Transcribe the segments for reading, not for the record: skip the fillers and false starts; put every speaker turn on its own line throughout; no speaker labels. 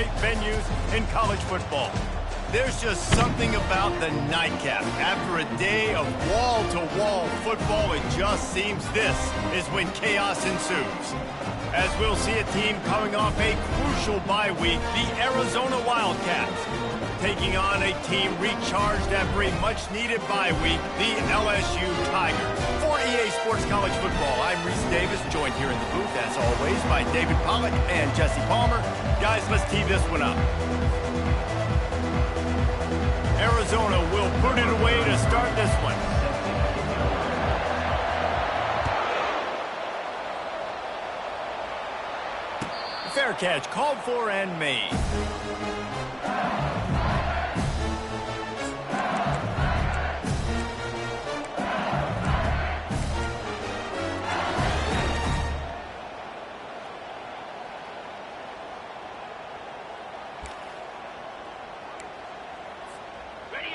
great venues in college football. There's just something about the nightcap. After a day of wall-to-wall football, it just seems this is when chaos ensues. As we'll see a team coming off a crucial bye week, the Arizona Wildcats, taking on a team recharged after a much-needed bye week, the LSU Tigers. For EA Sports College Football, I'm Reese Davis, joined here in the booth, as always, by David Pollack and Jesse Palmer. Guys, let's tee this one up. Arizona will put it away to start this one. Fair catch called for and made.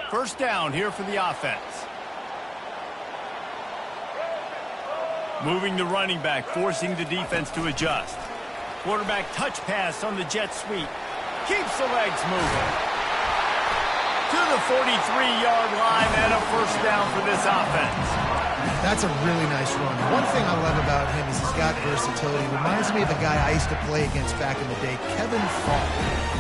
First down here for the offense. Moving the running back, forcing the defense to adjust. Quarterback touch pass on the jet sweep. Keeps the legs moving. To the 43-yard line and a first down for this offense.
That's a really nice run. One thing I love about him is he's got versatility. Reminds me of a guy I used to play against back in the day, Kevin Falk.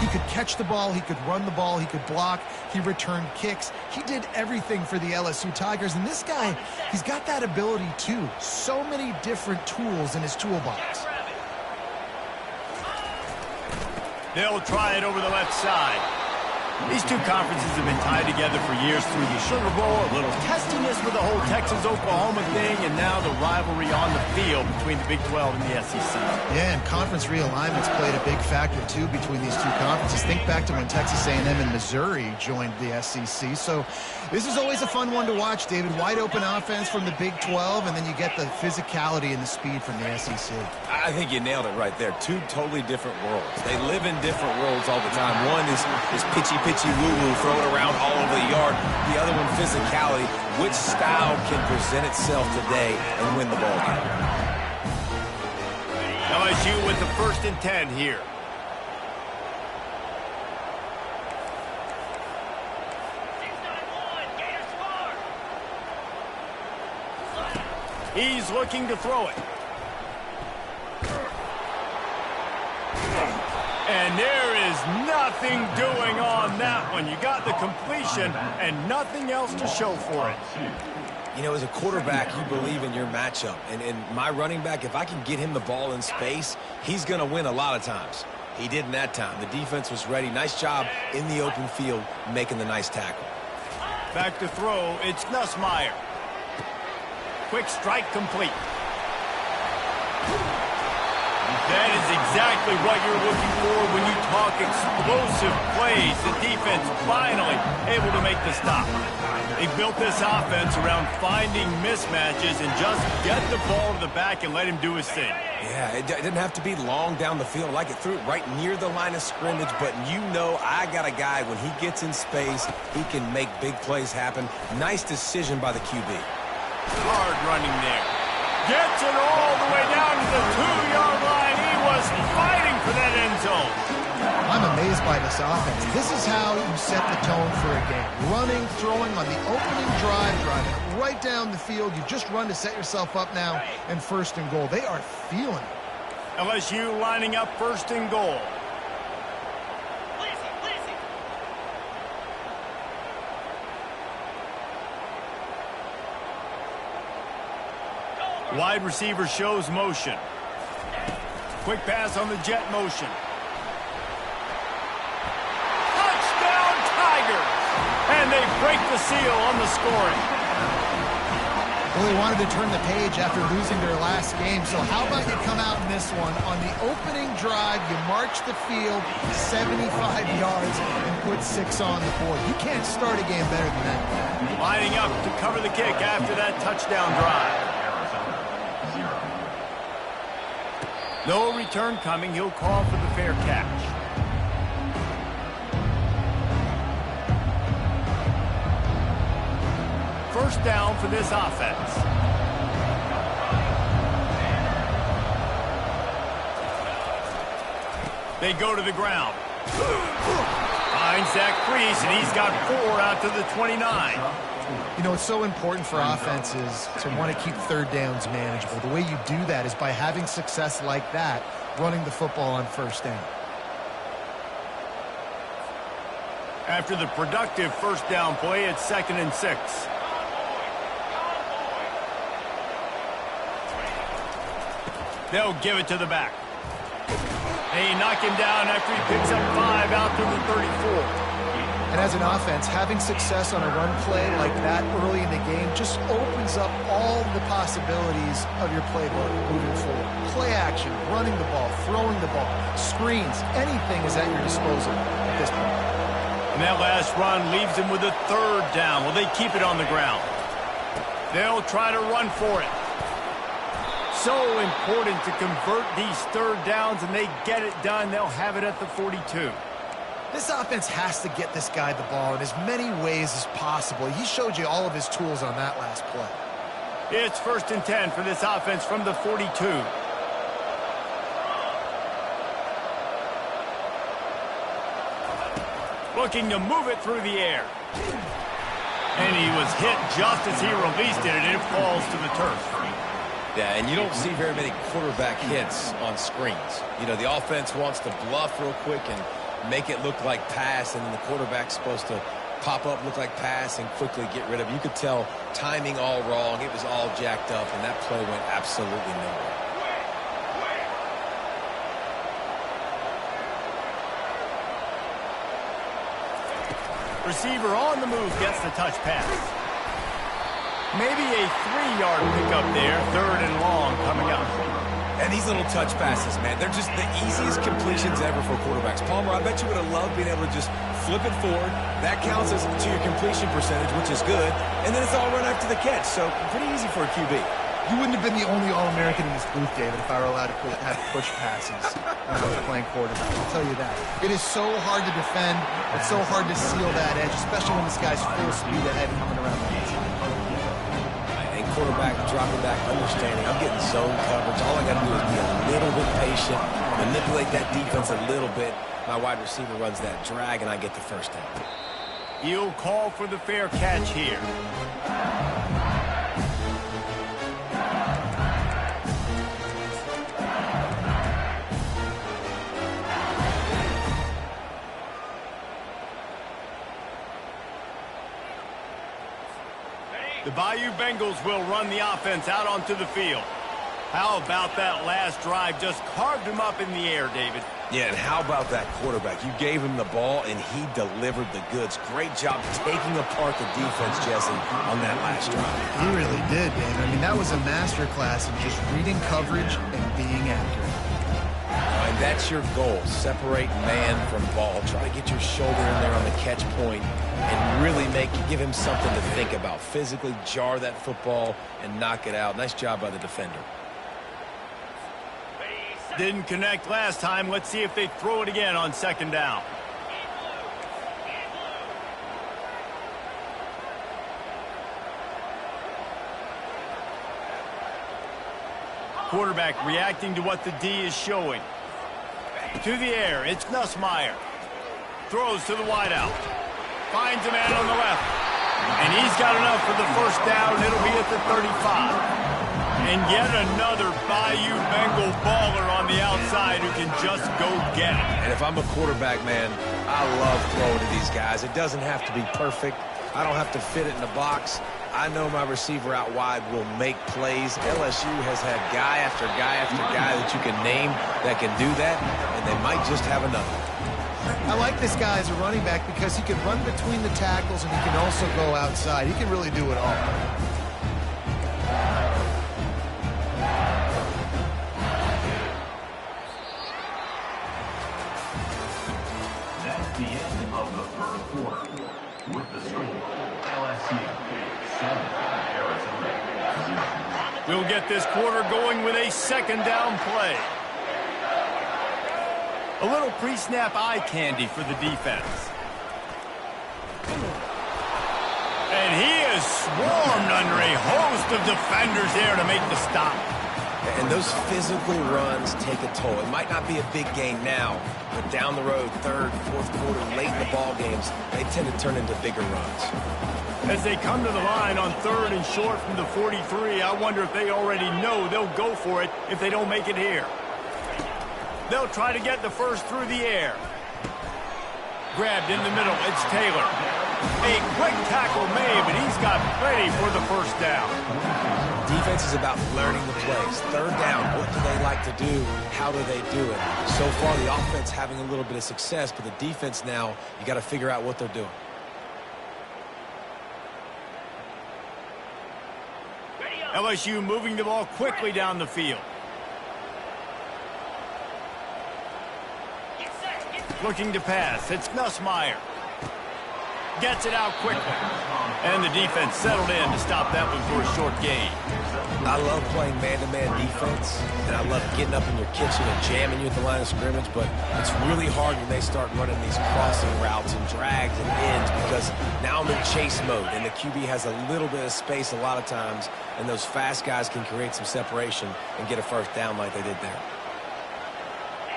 He could catch the ball, he could run the ball, he could block, he returned kicks. He did everything for the LSU Tigers, and this guy, he's got that ability too. So many different tools in his toolbox.
They'll try it over the left side. These two conferences have been tied together for years through the Sugar Bowl, a little testiness with the whole Texas-Oklahoma thing, and now the rivalry on the field between the Big 12 and the SEC.
Yeah, and conference realignments played a big factor, too, between these two conferences. Think back to when Texas A&M and Missouri joined the SEC. So this is always a fun one to watch, David. Wide open offense from the Big 12, and then you get the physicality and the speed from the SEC.
I think you nailed it right there. Two totally different worlds. They live in different worlds all the time. One is pitchy woo-woo, throw it around all over the yard. The other one, physicality. Which style can present itself today and win the ball game?
LSU with the 1st and 10 here. He's looking to throw it. And there is nothing doing on that one. You got the completion and nothing else to show for it.
You know, as a quarterback, you believe in your matchup. And my running back, if I can get him the ball in space, he's going to win a lot of times. He did in that time. The defense was ready. Nice job in the open field making the nice tackle.
Back to throw, it's Nussmeier. Quick strike complete. That is exactly what you're looking for when you talk explosive plays. The defense finally able to make the stop. They built this offense around finding mismatches and just get the ball to the back and let him do his thing.
Yeah, it didn't have to be long down the field. Like it threw it right near the line of scrimmage, but you know I got a guy, when he gets in space, he can make big plays happen. Nice decision by the QB.
Hard running there. Gets it all the way down to the 2-yard line. He was fighting for that end zone.
I'm amazed by this offense. This is how you set the tone for a game. Running, throwing on the opening drive, driving right down the field. You just run to set yourself up now, and 1st and goal. They are feeling it.
LSU lining up 1st and goal. Wide receiver shows motion. Quick pass on the jet motion. Touchdown Tigers! And they break the seal on the scoring.
Well, they wanted to turn the page after losing their last game, so how about you come out in this one? On the opening drive, you march the field 75 yards and put 6 on the board. You can't start a game better than that.
Lining up to cover the kick after that touchdown drive. No return coming. He'll call for the fair catch. First down for this offense. They go to the ground. Finds that crease, and he's got 4 out to the 29.
You know, it's so important for offenses to want to keep third downs manageable. The way you do that is by having success like that, running the football on first down.
After the productive first down play, it's 2nd and 6. They'll give it to the back. They knock him down after he picks up 5 out to the 34.
And as an offense, having success on a run play like that early in the game just opens up all the possibilities of your playbook moving forward. Play action, running the ball, throwing the ball, screens, anything is at your disposal at this point.
And that last run leaves him with a 3rd down. Well, they keep it on the ground. They'll try to run for it. So important to convert these 3rd downs, and they get it done. They'll have it at the 42.
This offense has to get this guy the ball in as many ways as possible. He showed you all of his tools on that last play.
It's 1st and 10 for this offense from the 42. Looking to move it through the air. And he was hit just as he released it, and it falls to the turf.
Yeah, and you don't see very many quarterback hits on screens. You know, the offense wants to bluff real quick and make it look like pass, and then the quarterback's supposed to pop up, look like pass, and quickly get rid of it. You could tell timing all wrong. It was all jacked up, and that play went absolutely nowhere.
Receiver on the move gets the touch pass. Maybe a 3-yard pickup there, 3rd and long coming up.
And these little touch passes, man, they're just the easiest completions ever for quarterbacks. Palmer, I bet you would have loved being able to just flip it forward. That counts as to your completion percentage, which is good. And then it's all run after the catch, so pretty easy for a QB.
You wouldn't have been the only All-American in this booth, David, if I were allowed to have push passes when I was playing quarterback. I'll tell you that. It is so hard to defend. It's so hard to seal that edge, especially when this guy's full speed ahead coming around the outside.
Quarterback dropping back, understanding I'm getting zone coverage. All I got to do is be a little bit patient, manipulate that defense a little bit. My wide receiver runs that drag, and I get the first down.
He'll call for the fair catch here. The Bayou Bengals will run the offense out onto the field. How about that last drive? Just carved him up in the air, David.
Yeah, and how about that quarterback? You gave him the ball, and he delivered the goods. Great job taking apart the defense, Jesse, on that last drive.
He really did, David. I mean, that was a masterclass in just reading coverage and being accurate.
And that's your goal. Separate man from ball. Try to get your shoulder in there on the catch point and really give him something to think about. Physically jar that football and knock it out. Nice job by the defender.
Didn't connect last time. Let's see if they throw it again on 2nd down. Quarterback reacting to what the D is showing. To the air, it's Nussmeier. Throws to the wideout. Finds a man on the left. And he's got enough for the first down. It'll be at the 35. And yet another Bayou Bengal baller on the outside who can just go get it.
And if I'm a quarterback, man, I love throwing to these guys. It doesn't have to be perfect. I don't have to fit it in the box. I know my receiver out wide will make plays. LSU has had guy after guy after guy that you can name that can do that, and they might just have another.
I like this guy as a running back because he can run between the tackles and he can also go outside. He can really do it all.
That's the end of the first quarter. With the score, LSU 7, Arizona 0.
We'll get this quarter going with a 2nd down play. A little pre-snap eye candy for the defense. And he is swarmed under a host of defenders there to make the stop.
And those physical runs take a toll. It might not be a big gain now, but down the road, third, fourth quarter, late in the ball games, they tend to turn into bigger runs.
As they come to the line on 3rd and short from the 43, I wonder if they already know they'll go for it if they don't make it here. They'll try to get the first through the air. Grabbed in the middle, it's Taylor. A quick tackle made, but he's got plenty for the first down.
Defense is about learning the plays. 3rd down, what do they like to do? How do they do it? So far, the offense having a little bit of success, but the defense now, you got to figure out what they're doing.
LSU moving the ball quickly down the field. Looking to pass, it's Nussmeier. Gets it out quickly. And the defense settled in to stop that one for a short gain.
I love playing man-to-man defense, and I love getting up in your kitchen and jamming you at the line of scrimmage, but it's really hard when they start running these crossing routes and drags and ends because now I'm in chase mode, and the QB has a little bit of space a lot of times, and those fast guys can create some separation and get a first down like they did there.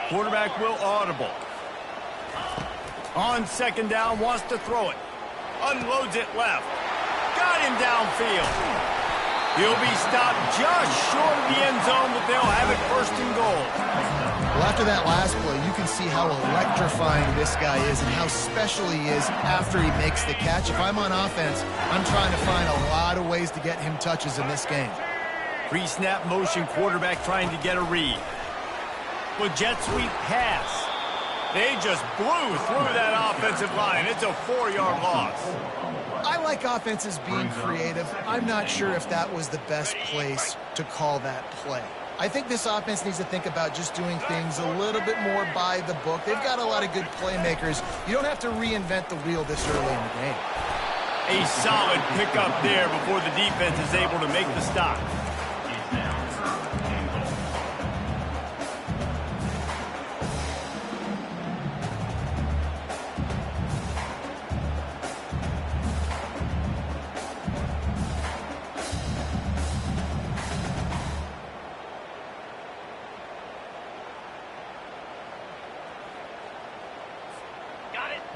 Quarterback will audible. On 2nd down, wants to throw it. Unloads it left. Got him downfield. He'll be stopped just short of the end zone, but they'll have it 1st and goal.
Well, after that last play, you can see how electrifying this guy is and how special he is after he makes the catch. If I'm on offense, I'm trying to find a lot of ways to get him touches in this game.
Pre-snap motion, quarterback trying to get a read. With jet sweep pass. They just blew through that offensive line. It's a 4-yard loss.
I like offenses being creative. I'm not sure if that was the best place to call that play. I think this offense needs to think about just doing things a little bit more by the book. They've got a lot of good playmakers. You don't have to reinvent the wheel this early in the game.
A solid pickup there before the defense is able to make the stop.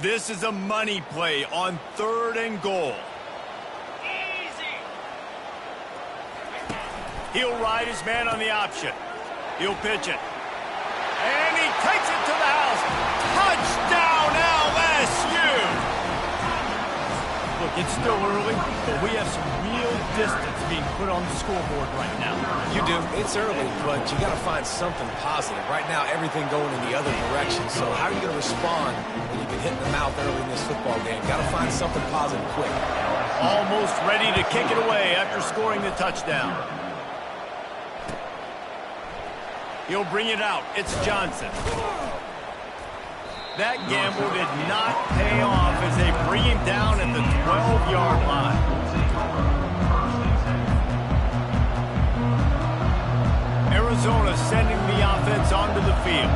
This is a money play on 3rd and goal. Easy. He'll ride his man on the option. He'll pitch it. And he takes it to the house. Touchdown, LSU! Look, it's still early, but we have some real distance being put on the scoreboard right now.
You do. It's early, but you got to find something positive. Right now, everything going in the other direction. So how are you going to respond when you've been hit in the mouth early in this football game? Got to find something positive quick.
Almost ready to kick it away after scoring the touchdown. He'll bring it out. It's Johnson. That gamble did not pay off as they bring him down at the 12-yard line. Arizona sending the offense onto the field.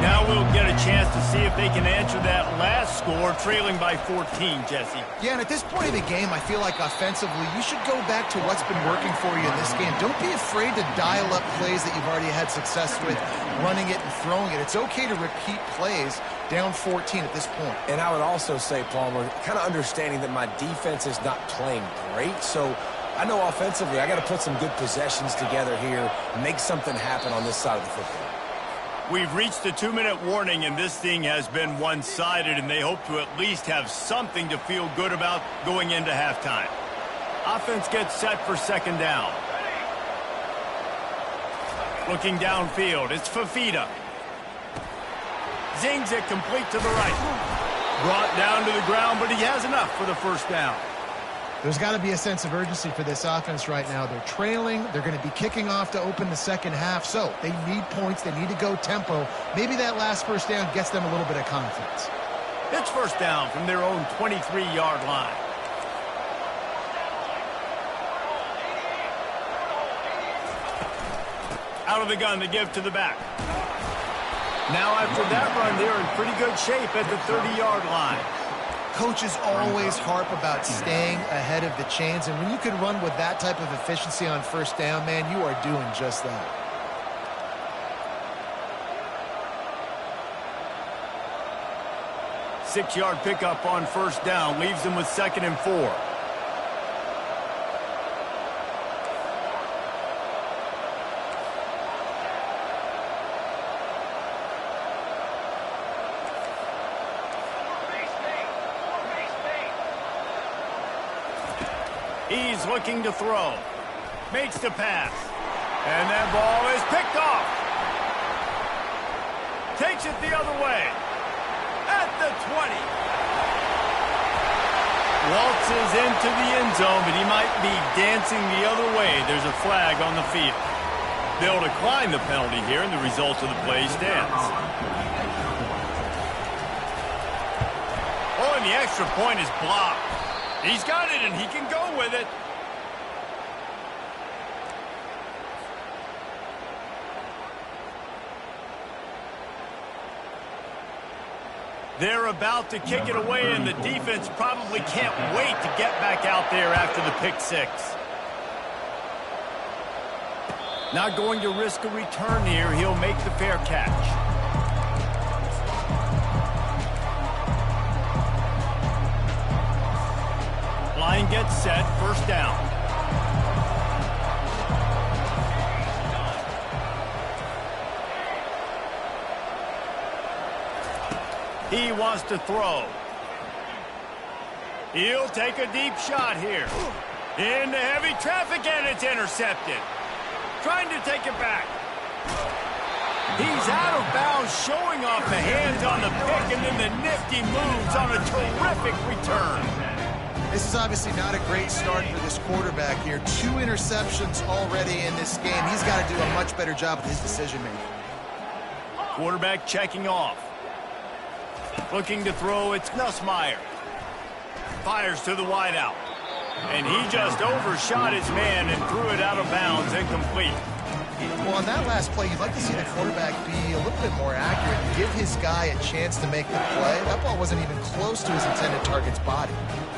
Now we'll get a chance to see if they can answer that last score, trailing by 14, Jesse.
Yeah, and at this point in the game, I feel like offensively, you should go back to what's been working for you in this game. Don't be afraid to dial up plays that you've already had success with, running it and throwing it. It's okay to repeat plays down 14 at this point.
And I would also say, Palmer, kind of understanding that my defense is not playing great, so I know offensively I got to put some good possessions together here, make something happen on this side of the football.
We've reached the 2-minute warning, and this thing has been one-sided, and they hope to at least have something to feel good about going into halftime. Offense gets set for 2nd down. Looking downfield, it's Fafita. Zings it complete to the right. Brought down to the ground, but he has enough for the first down.
There's got to be a sense of urgency for this offense right now. They're trailing. They're going to be kicking off to open the second half. So they need points. They need to go tempo. Maybe that last first down gets them a little bit of confidence.
It's first down from their own 23-yard line. Out of the gun to give to the back. Now after that run, they're in pretty good shape at the 30-yard line.
Coaches always harp about staying ahead of the chains, and when you can run with that type of efficiency on first down, man, you are doing just that.
Six-yard pickup on first down leaves them with 2nd and 4. He's looking to throw. Makes the pass. And that ball is picked off. Takes it the other way. At the 20. Waltzes into the end zone, but he might be dancing the other way. There's a flag on the field. They'll decline the penalty here, and the result of the play stands. Oh, and the extra point is blocked. He's got it, and he can go with it. They're about to kick it away, and the defense probably can't wait to get back out there after the pick six. Not going to risk a return here. He'll make the fair catch. Line gets set, first down. He wants to throw. He'll take a deep shot here. Into heavy traffic, and it's intercepted. Trying to take it back. He's out of bounds, showing off the hands on the pick, and then the nifty moves on a terrific return.
This is obviously not a great start for this quarterback here. 2 interceptions already in this game. He's got to do a much better job with his decision-making.
Quarterback checking off. Looking to throw, it's Nussmeier. Fires to the wideout. And he just overshot his man and threw it out of bounds, incomplete.
Well, on that last play, you'd like to see the quarterback be a little bit more accurate and give his guy a chance to make the play. That ball wasn't even close to his intended target's body.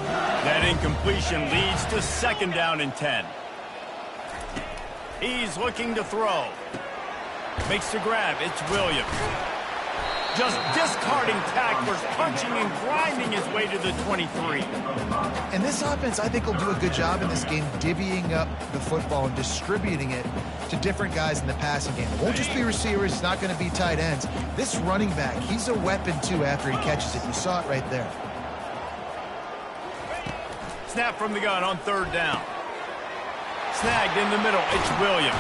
That incompletion leads to 2nd down and 10. He's looking to throw. Makes the grab. It's Williams. Just discarding tacklers, punching and grinding his way to the 23.
And this offense, I think, will do a good job in this game divvying up the football and distributing it to different guys in the passing game. It won't just be receivers. It's not going to be tight ends. This running back, he's a weapon, too, after he catches it. You saw it right there.
Snap from the gun on 3rd down. Snagged in the middle. It's Williams.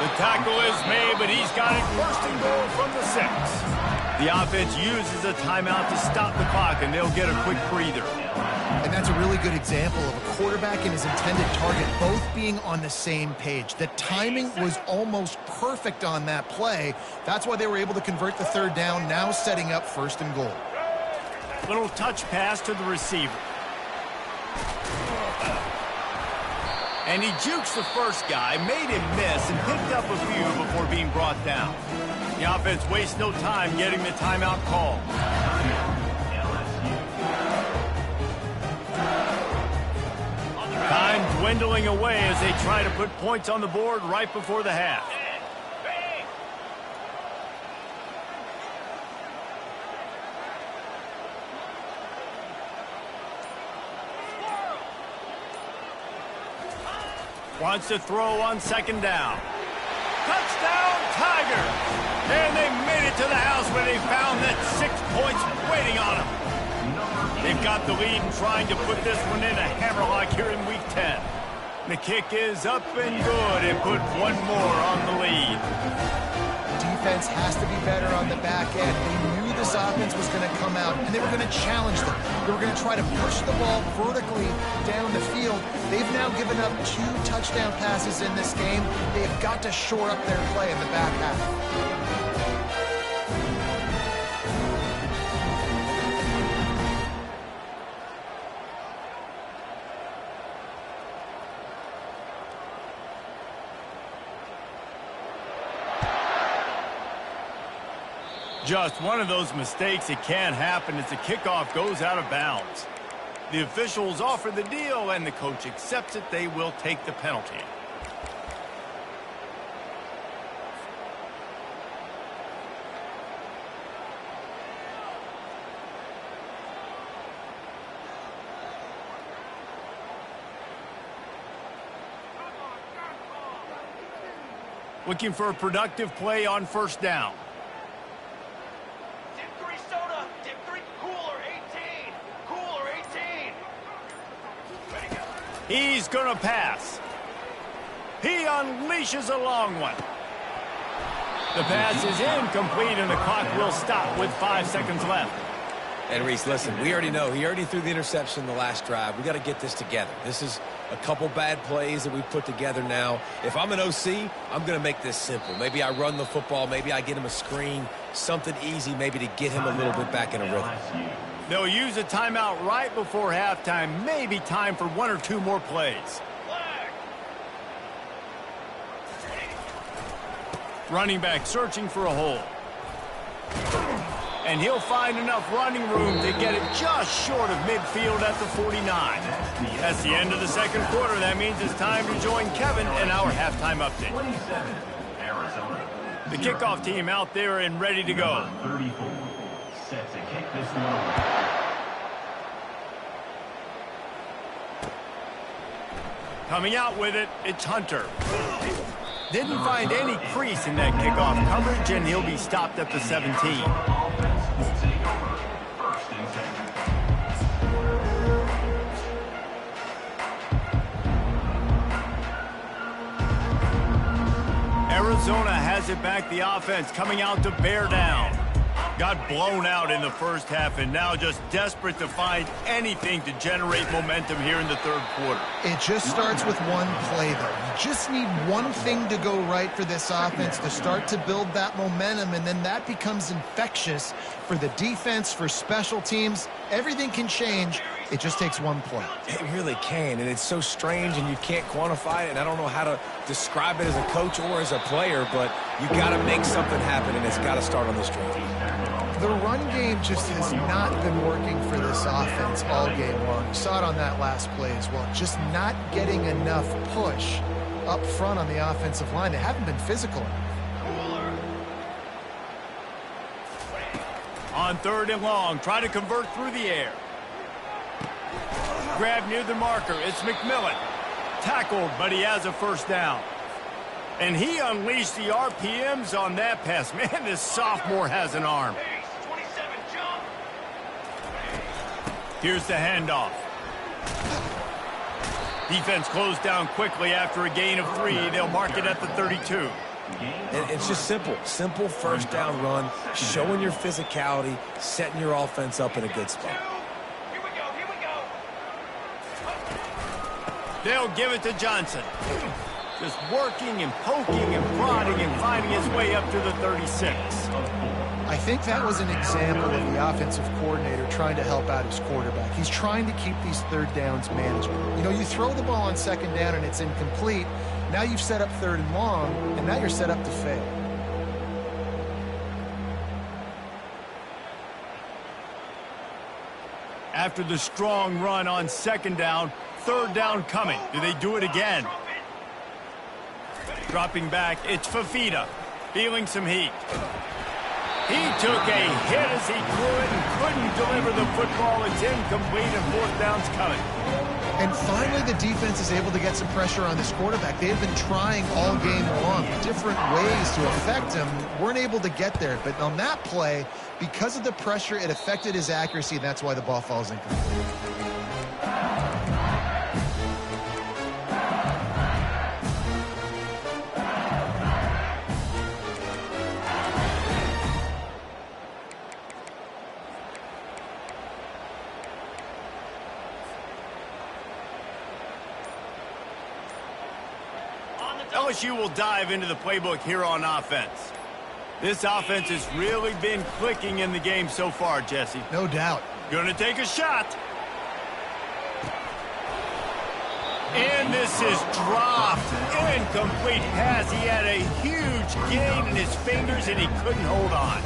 The tackle is made, but he's got it 1st and goal from the 6. The offense uses a timeout to stop the clock, and they'll get a quick breather.
And that's a really good example of a quarterback and his intended target both being on the same page. The timing was almost perfect on that play. That's why they were able to convert the 3rd down, now setting up 1st and goal.
Little touch pass to the receiver. And he jukes the first guy, made him miss, and picked up a few before being brought down. The offense wastes no time getting the timeout call. Time dwindling away as they try to put points on the board right before the half. Wants to throw on 2nd down. Touchdown, Tigers! And they made it to the house where they found that 6 points waiting on them. They've got the lead and trying to put this one in a hammerlock here in Week 10. The kick is up and good and put one more on the lead.
Defense has to be better on the back end. They knew this offense was going to come out, and they were going to challenge them. They were going to try to push the ball vertically down the field. They've now given up 2 touchdown passes in this game. They've got to shore up their play in the back half.
Just one of those mistakes that can happen as the kickoff goes out of bounds. The officials offer the deal, and the coach accepts it. They will take the penalty. Looking for a productive play on first down.
Dip 3 soda, dip 3 cooler 18, cooler 18. Ready to go.
He's going to pass. He unleashes a long one. The pass is incomplete, and the clock will stop with 5 seconds left.
And Reese, listen, we already know he already threw the interception the last drive. We got to get this together. This is a couple bad plays that we've put together now. If I'm an OC, I'm going to make this simple. Maybe I run the football. Maybe I get him a screen, something easy maybe to get him a little bit back in a rhythm.
They'll use a timeout right before halftime. Maybe time for 1 or 2 more plays. Running back searching for a hole. And he'll find enough running room to get it just short of midfield at the 49. That's the end of the second quarter. That means it's time to join Kevin in our halftime update.
27, Arizona.
The kickoff team out there and ready to go.
34, set to kick this one away.
Coming out with it, it's Hunter. Didn't find any crease in that kickoff coverage, and he'll be stopped at the 17.
Will take over first and 10.
Arizona has it back. The offense coming out to bear down. Got blown out in the first half, and now just desperate to find anything to generate momentum here in the third quarter.
It just starts with one play, though. You just need one thing to go right for this offense to start to build that momentum, and then that becomes infectious for the defense, for special teams. Everything can change. It just takes one play.
It really can, and it's so strange, and you can't quantify it, and I don't know how to describe it as a coach or as a player, but you got to make something happen, and it's got to start on this drive.
The run game just has not been working for this offense all game long. You saw it on that last play as well. Just not getting enough push up front on the offensive line. They haven't been physical enough.
On third and long, try to convert through the air. Grab near the marker. It's McMillan. Tackled, but he has a first down. And he unleashed the RPMs on that pass. Man, this sophomore has an arm.
27, jump.
Here's the handoff. Defense closed down quickly after a gain of 3. They'll mark it at the 32.
And it's just simple. Simple first down run, showing your physicality, setting your offense up in a good spot.
Here we go, here we go.
They'll give it to Johnson. Just working and poking and prodding and finding his way up to the 36.
I think that was an example of the offensive coordinator trying to help out his quarterback. He's trying to keep these third downs manageable. You know, you throw the ball on second down and it's incomplete. Now you've set up third and long, and now you're set up to fail.
After the strong run on second down, third down coming. Do they do it again? Dropping back, it's Fafita, feeling some heat. He took a hit as he could and couldn't deliver the football. It's incomplete and fourth down's coming.
And finally, the defense is able to get some pressure on this quarterback. They have been trying all game long, different ways to affect him. Weren't able to get there. But on that play, because of the pressure, it affected his accuracy, and that's why the ball falls incomplete.
LSU will dive into the playbook here on offense. This offense has really been clicking in the game so far, Jesse.
No doubt.
Gonna take a shot. And this is dropped. Incomplete pass. He had a huge gain in his fingers, and he couldn't hold on.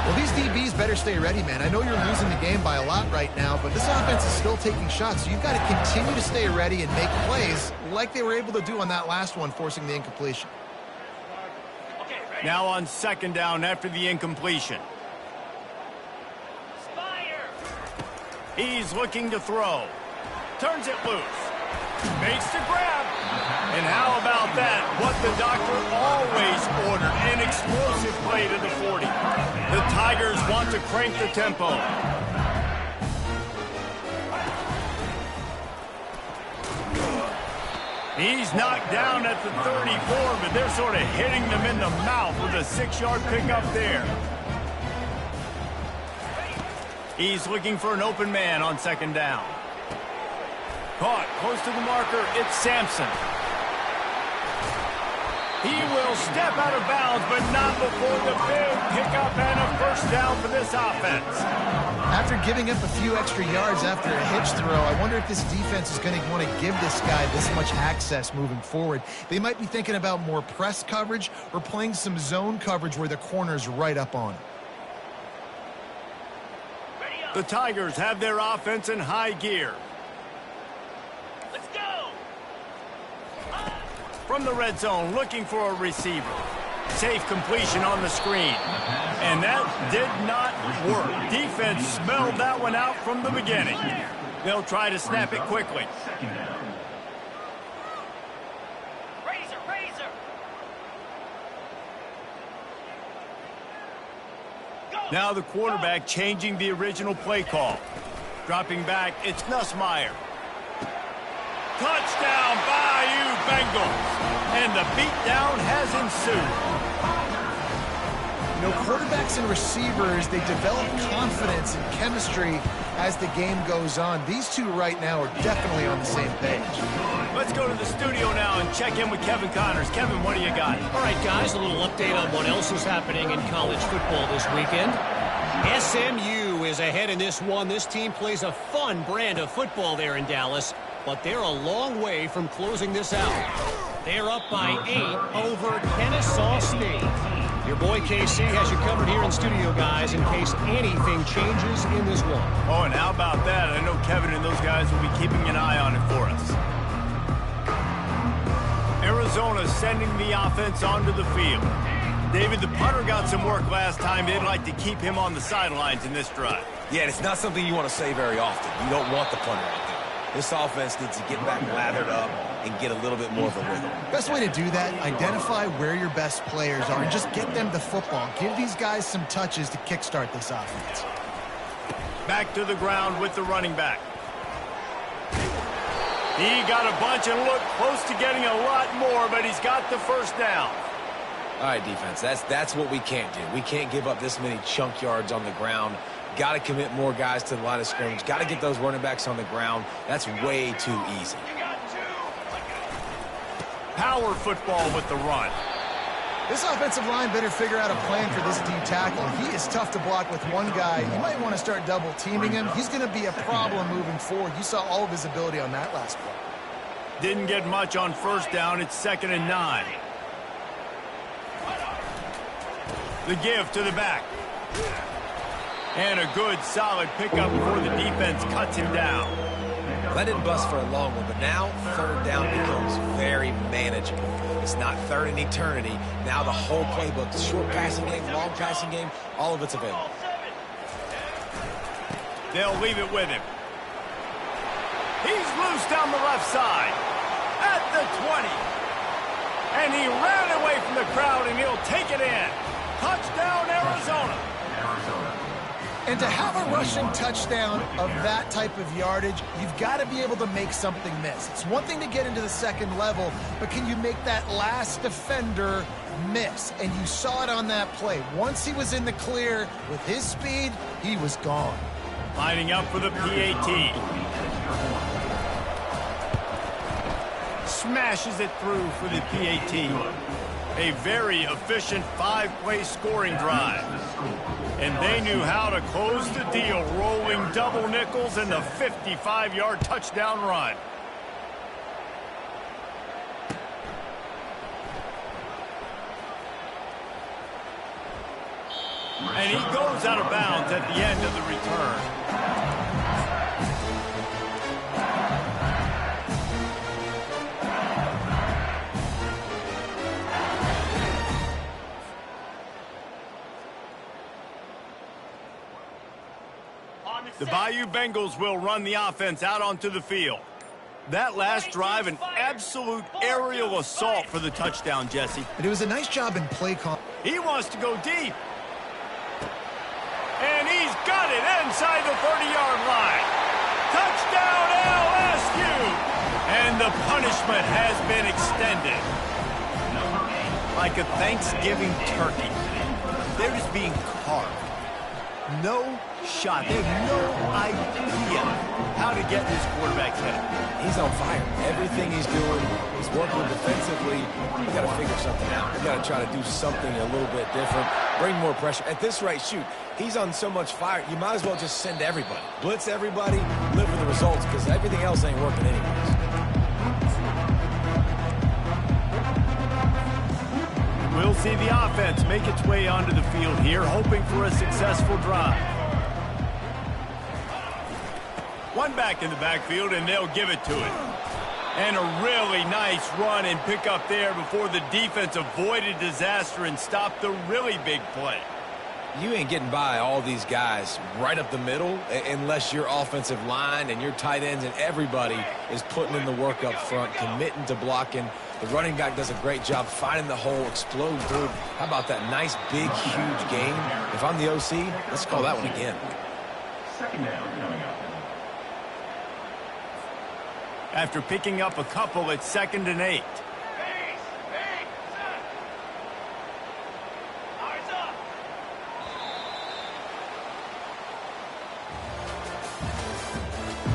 Well, these DBs better stay ready, man. I know you're losing the game by a lot right now, but this offense is still taking shots, so you've got to continue to stay ready and make plays like they were able to do on that last one, forcing the incompletion.
Now on second down after the incompletion. He's looking to throw. Turns it loose. Makes the grab. And how about that? What the doctor always ordered. An explosive play to the 40. The Tigers want to crank the tempo. He's knocked down at the 34, but they're sort of hitting them in the mouth with a 6-yard pickup there. He's looking for an open man on second down. Caught close to the marker. It's Sampson. He will step out of bounds, but not before the big pickup and a first down for this offense.
After giving up a few extra yards after a hitch throw, I wonder if this defense is going to want to give this guy this much access moving forward. They might be thinking about more press coverage or playing some zone coverage where the corner's right up on him.
The Tigers have their offense in high gear.
Let's go!
From the red zone, looking for a receiver. Safe completion on the screen. And that did not work. Defense smelled that one out from the beginning. They'll try to snap it quickly. Now the quarterback changing the original play call. Dropping back, it's Nussmeier. Touchdown, Bayou Bengals. And the beatdown has ensued.
You know, quarterbacks and receivers, they develop confidence and chemistry as the game goes on. These two right now are definitely on the same page.
Let's go to the studio now and check in with Kevin Connors. Kevin, what do you got?
All right, guys, a little update on what else is happening in college football this weekend. SMU is ahead in this one. This team plays a fun brand of football there in Dallas, but they're a long way from closing this out. They're up by 8 over Kennesaw State. Your boy KC has you covered here in studio, guys, in case anything changes in this one.
Oh, and how about that? I know Kevin and those guys will be keeping an eye on it for us. Arizona sending the offense onto the field. David, the punter got some work last time. They'd like to keep him on the sidelines in this drive.
Yeah, it's not something you want to say very often. You don't want the punter out there. This offense needs to get back lathered up and get a little bit more of a rhythm.
Best way to do that, identify where your best players are and just get them the football. Give these guys some touches to kickstart this offense.
Back to the ground with the running back. He got a bunch and looked close to getting a lot more, but he's got the first down.
All right, defense, that's what we can't do. We can't give up this many chunk yards on the ground. Got to commit more guys to the line of scrimmage. Got to get those running backs on the ground. That's way too easy.
Power football with the run.
This offensive line better figure out a plan for this D tackle. He is tough to block with one guy. You might want to start double teaming him. He's going to be a problem moving forward. You saw all of his ability on that last play.
Didn't get much on first down. It's 2nd and 9. The give to the back. And a good, solid pickup before the defense cuts him down.
That didn't bust for a long one, but now third down becomes very manageable. It's not third in eternity. Now the whole playbook, short passing game, long passing game, all of it's available.
They'll leave it with him. He's loose down the left side at the 20. And he ran away from the crowd, and he'll take it in. Touchdown, Arizona.
And to have a rushing touchdown of that type of yardage, you've got to be able to make something miss. It's one thing to get into the second level, but can you make that last defender miss? And you saw it on that play. Once he was in the clear with his speed, he was gone.
Lining up for the PAT. Smashes it through for the PAT. A very efficient 5-play scoring drive. And they knew how to close the deal, rolling double nickels and the 55-yard touchdown run. And he goes out of bounds at the end of the return. The Bayou Bengals will run the offense out onto the field. That last drive, an absolute aerial assault for the touchdown, Jesse.
And it was a nice job in play call.
He wants to go deep. And he's got it inside the 30-yard line. Touchdown, LSU! And the punishment has been extended. Like a Thanksgiving turkey. They're just being carved. No shot. They have no idea how to get in this quarterback's head.
He's on fire. Everything he's doing, he's working defensively. We got to figure something out. We got to try to do something a little bit different. Bring more pressure. At this rate, shoot, he's on so much fire, you might as well just send everybody. Blitz everybody, live with the results, because everything else ain't working anyways.
We'll see the offense make its way onto the field here, hoping for a successful drive. One back in the backfield, and they'll give it to it. And a really nice run and pick up there before the defense avoided disaster and stopped the really big play.
You ain't getting by all these guys right up the middle unless your offensive line and your tight ends and everybody is putting in the work up front, committing to blocking. The running back does a great job finding the hole, exploding through. How about that nice, big, huge game? If I'm the OC, let's call that one again.
Second down coming up.
After picking up a couple, it's 2nd and 8.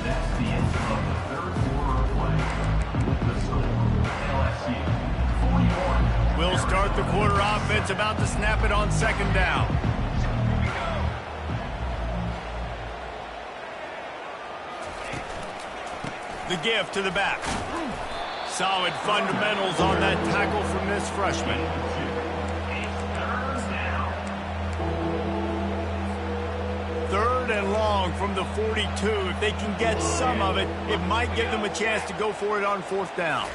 That's the end of the third quarter of play. The score, LSU 41.
We'll start the quarter offense, about to snap it on 2nd down. The give to the back. Solid fundamentals on that tackle from this freshman. Third and long from the 42. If they can get some of it, it might give them a chance to go for it on 4th down.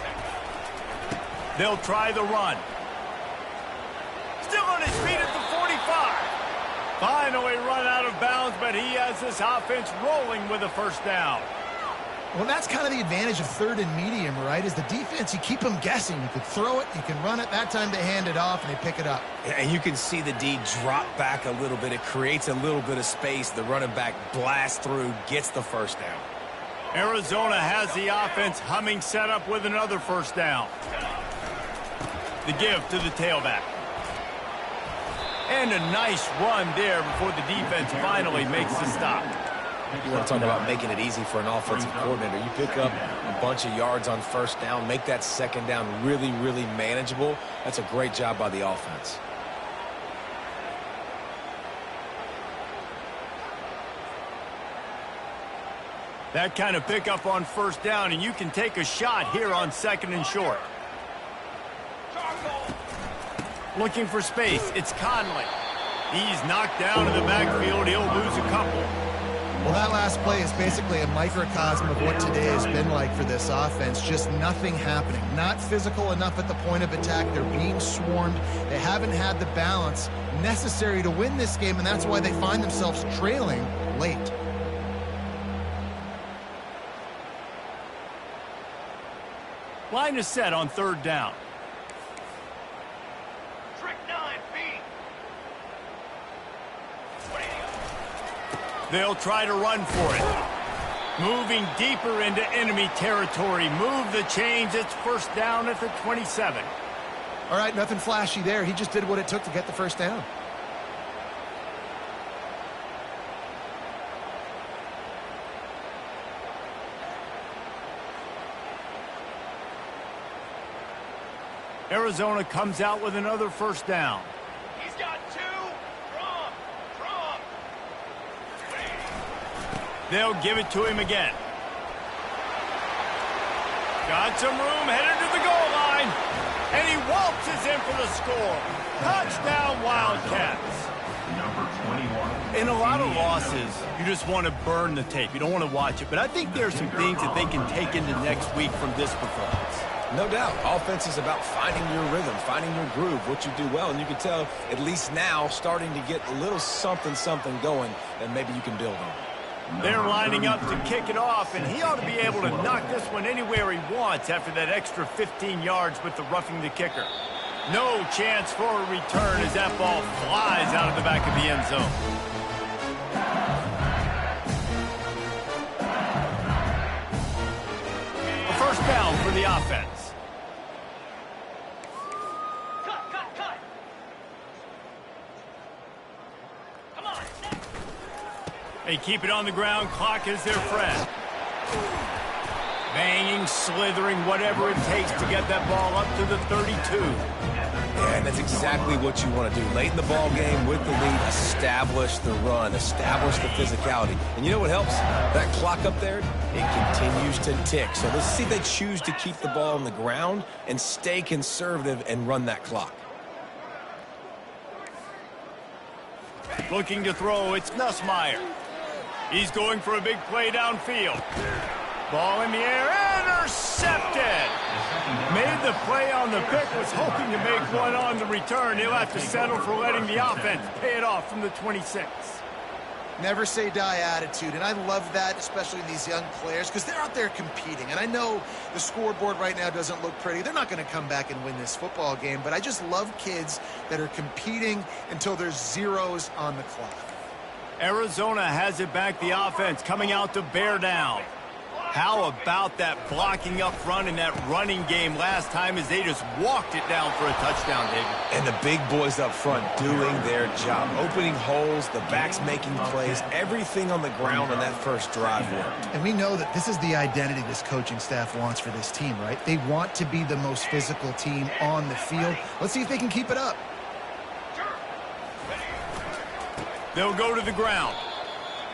They'll try the run. Still on his feet at the 45. Finally run out of bounds, but he has this offense rolling with a 1st down.
Well, that's kind of the advantage of 3rd and medium, right? Is the defense, you keep them guessing. You can throw it, you can run it. That time they hand it off and they pick it up.
And you can see the D drop back a little bit. It creates a little bit of space. The running back blasts through, gets the 1st down.
Arizona has the offense humming, set up with another 1st down. The give to the tailback. And a nice run there before the defense finally makes the stop.
You want to talk about making it easy for an offensive coordinator. You pick up a bunch of yards on 1st down, make that 2nd down really, really manageable. That's a great job by the offense.
That kind of pickup on 1st down, and you can take a shot here on 2nd and short. Looking for space, it's Conley. He's knocked down in the backfield. He'll lose a couple.
Well, that last play is basically a microcosm of what today has been like for this offense. Just nothing happening. Not physical enough at the point of attack. They're being swarmed. They haven't had the balance necessary to win this game, and that's why they find themselves trailing late.
Line is set on 3rd down. They'll try to run for it. Moving deeper into enemy territory. Move the chains. It's 1st down at the 27.
All right, nothing flashy there. He just did what it took to get the 1st down.
Arizona comes out with another 1st down.
He's got 2.
They'll give it to him again. Got some room, headed to the goal line. And he waltzes in for the score. Touchdown, Wildcats.
number 21.
In a lot of losses, you just want to burn the tape. You don't want to watch it. But I think there are some things that they can take into next week from this performance.
No doubt. Offense is about finding your rhythm, finding your groove, what you do well. And you can tell, at least now, starting to get a little something going that maybe you can build on.
They're lining up to kick it off, and he ought to be able to knock this one anywhere he wants after that extra 15 yards with the roughing the kicker. No chance for a return as that ball flies out of the back of the end zone. A first down for the offense.
Cut. Come on.
They keep it on the ground. Clock is their friend. Banging, slithering, whatever it takes to get that ball up to the 32.
Yeah, and that's exactly what you want to do. Late in the ball game with the lead, establish the run, establish the physicality. And you know what helps? That clock up there, it continues to tick. So let's see if they choose to keep the ball on the ground and stay conservative and run that clock.
Looking to throw, it's Nussmeier. He's going for a big play downfield. Ball in the air, intercepted. Made the play on the pick, was hoping to make one on the return. He'll have to settle for letting the offense pay it off from the 26.
Never say die attitude, and I love that, especially in these young players, because they're out there competing. And I know the scoreboard right now doesn't look pretty. They're not going to come back and win this football game, but I just love kids that are competing until there's zeros on the clock.
Arizona has it back, the offense coming out to bear down. How about that blocking up front in that running game last time as they just walked it down for a touchdown, David?
And the big boys up front doing their job. Opening holes, the backs making plays, everything on the ground on that first drive worked.
And we know that this is the identity this coaching staff wants for this team, right? They want to be the most physical team on the field. Let's see if they can keep it up.
They'll go to the ground.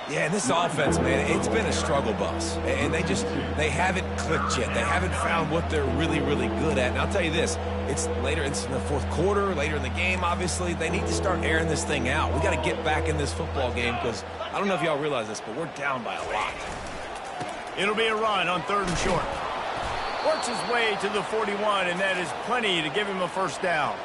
Yeah, and this offense, man, it's been a struggle bus. And they haven't clicked yet. They haven't found what they're really, really good at. And I'll tell you this, it's in the fourth quarter, later in the game, obviously. They need to start airing this thing out. We got to get back in this football game because I don't know if y'all realize this, but we're down by a lot.
It'll be a run on 3rd and short. Works his way to the 41, and that is plenty to give him a first down.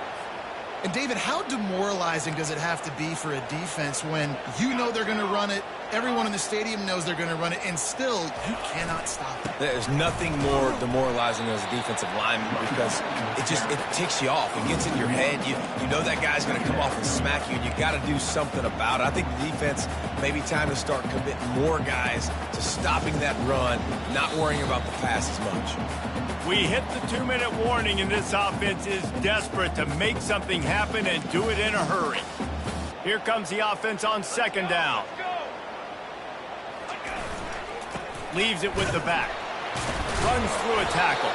And, David, how demoralizing does it have to be for a defense when you know they're going to run it, everyone in the stadium knows they're going to run it, and still you cannot stop it?
There's nothing more demoralizing as a defensive lineman because it ticks you off. It gets in your head. You know that guy's going to come off and smack you, and you got to do something about it. I think the defense, maybe time to start committing more guys to stopping that run, not worrying about the pass as much.
We hit the 2-minute warning, and this offense is desperate to make something happen and do it in a hurry. Here comes the offense on 2nd down. Leaves it with the back. Runs through a tackle.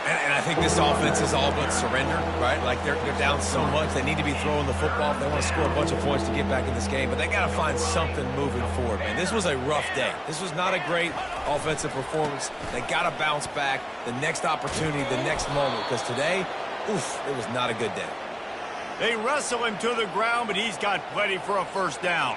And I think this offense is all but surrender, right? Like they're down so much. They need to be throwing the football if they want to score a bunch of points to get back in this game. But they got to find something moving forward, man. This was a rough day. This was not a great offensive performance. They got to bounce back the next opportunity, the next moment. Because today, it was not a good day.
They wrestle him to the ground, but he's got plenty for a first down.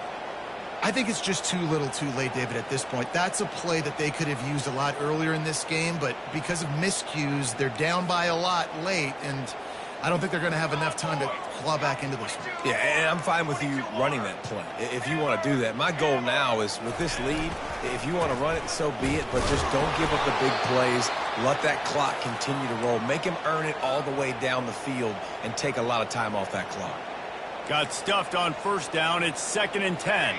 I think it's just too little too late, David, at this point. That's a play that they could have used a lot earlier in this game, but because of miscues, they're down by a lot late, and I don't think they're going to have enough time to claw back into this one.
Yeah, and I'm fine with you running that play if you want to do that. My goal now is with this lead, if you want to run it, so be it, but just don't give up the big plays. Let that clock continue to roll. Make him earn it all the way down the field and take a lot of time off that clock.
Got stuffed on first down. It's 2nd and 10.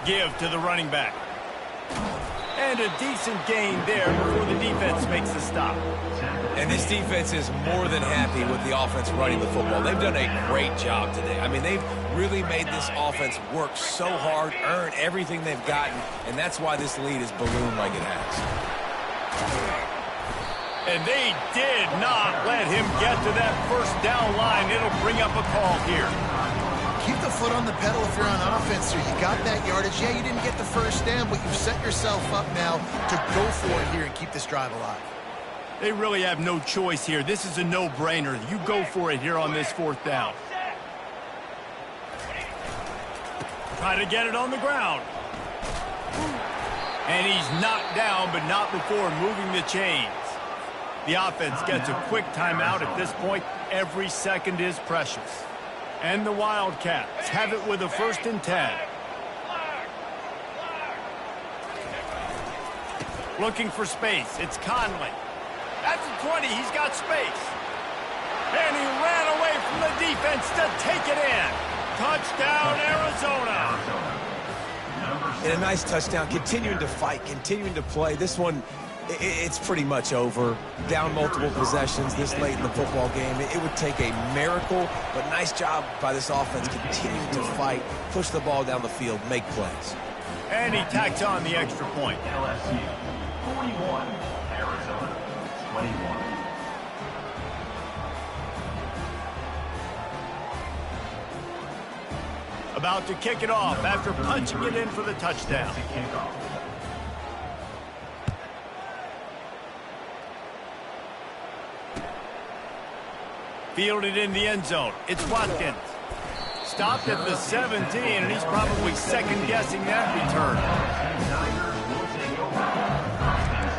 Give to the running back. And a decent gain there before the defense makes the stop.
And this defense is more than happy with the offense running the football. They've done a great job today. I mean, they've really made this offense work so hard, earn everything they've gotten, and that's why this lead is ballooned like it has.
And they did not let him get to that first down line. It'll bring up a call here.
Keep the foot on the pedal if you're on offense, or you got that yardage. Yeah, you didn't get the first down, but you've set yourself up now to go for it here and keep this drive alive.
They really have no choice here. This is a no-brainer. You go for it here on this 4th down. Try to get it on the ground. And he's knocked down, but not before moving the chains. The offense gets a quick timeout at this point. Every second is precious. And the Wildcats have it with a 1st and 10. Looking for space. It's Conley. That's a 20. He's got space. And he ran away from the defense to take it in. Touchdown, Arizona.
And a nice touchdown, continuing to fight, continuing to play. This one, it's pretty much over. Down multiple possessions this late in the football game. It would take a miracle, but nice job by this offense continuing to fight, push the ball down the field, make plays.
And he tacks on the extra point.
LSU 41, Arizona 21.
About to kick it off after punching it in for the touchdown.
Kickoff.
Fielded in the end zone. It's Watkins. Stopped at the 17, and he's probably second-guessing that return.
Niners will take over. 1st and 10.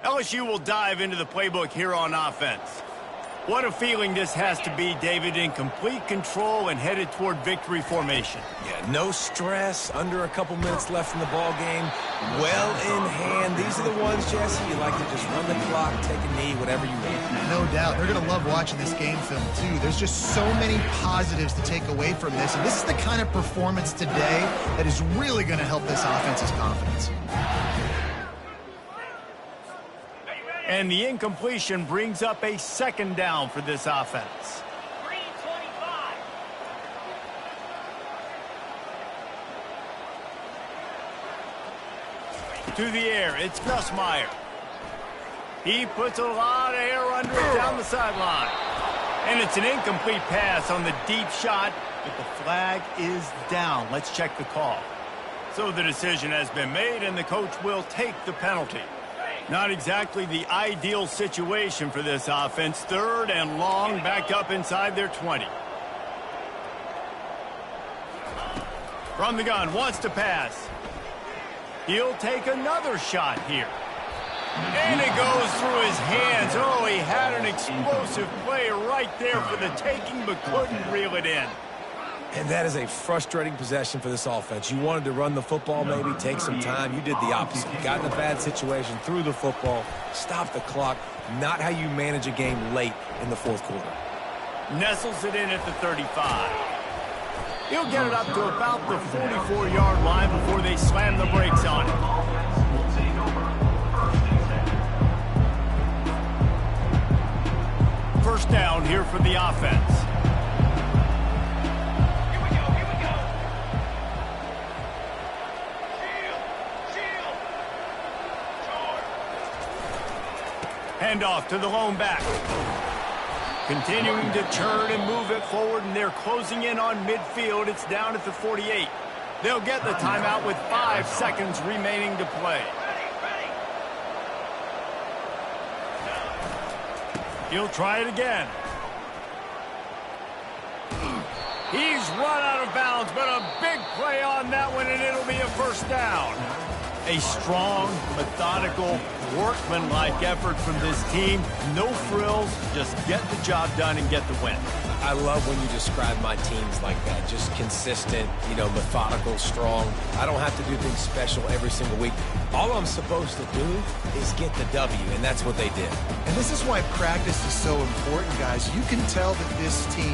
LSU will dive into the playbook here on offense. What a feeling this has to be, David, in complete control and headed toward victory formation.
Yeah, no stress, under a couple minutes left in the ball game, well in hand. These are the ones, Jesse, you like to just run the clock, take a knee, whatever you want.
No doubt. They're going to love watching this game film, too. There's just so many positives to take away from this, and this is the kind of performance today that is really going to help this offense's confidence.
And the incompletion brings up a 2nd down for this offense.
Green 25.
To the air, it's Nussmeier. He puts a lot of air under it down the sideline. And it's an incomplete pass on the deep shot, but the flag is down. Let's check the call. So the decision has been made, and the coach will take the penalty. Not exactly the ideal situation for this offense. 3rd and long, back up inside their 20. From the gun, wants to pass. He'll take another shot here. And it goes through his hands. Oh, he had an explosive play right there for the taking, but couldn't reel it in.
And that is a frustrating possession for this offense. You wanted to run the football, maybe take some time. You did the opposite. You got in a bad situation, threw the football, stopped the clock. Not how you manage a game late in the 4th quarter.
Nestles it in at the 35. He'll get it up to about the 44-yard line before they slam the brakes on it.
Offense will take over. 1st and 10.
1st down here for the offense. Handoff to the lone back. Continuing to turn and move it forward, and they're closing in on midfield. It's down at the 48. They'll get the timeout with 5 seconds remaining to play. He'll try it again. He's run out of bounds, but a big play on that one, and it'll be a 1st down. A strong, methodical, workmanlike effort from this team. No frills, just get the job done and get the win.
I love when you describe my teams like that. Just consistent, methodical, strong. I don't have to do things special every single week. All I'm supposed to do is get the W, and that's what they did.
And this is why practice is so important, guys. You can tell that this team